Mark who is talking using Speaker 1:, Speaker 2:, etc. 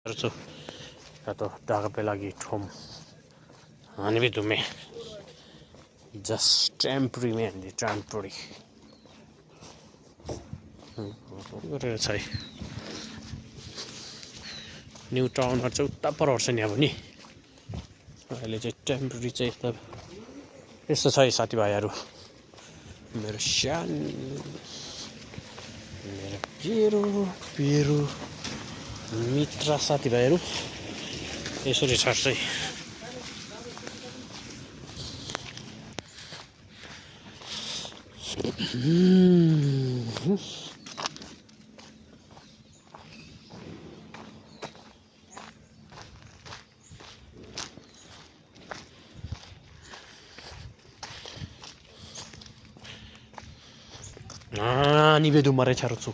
Speaker 1: Terzo, atau dapat lagi Tom. Ini itu me, just temporary man, the temporary. गरेर चाहिँ new टाउनहरु चाहिँ उता पर पर्छ नि अब नि अहिले चाहिँ टेम्परेरी चाहिँ यता यस्तो छ है साथीभाइहरु मेरो मेरो मित्र साथीभाइहरु यसरी छर्छ है Ni vedo mare charotsu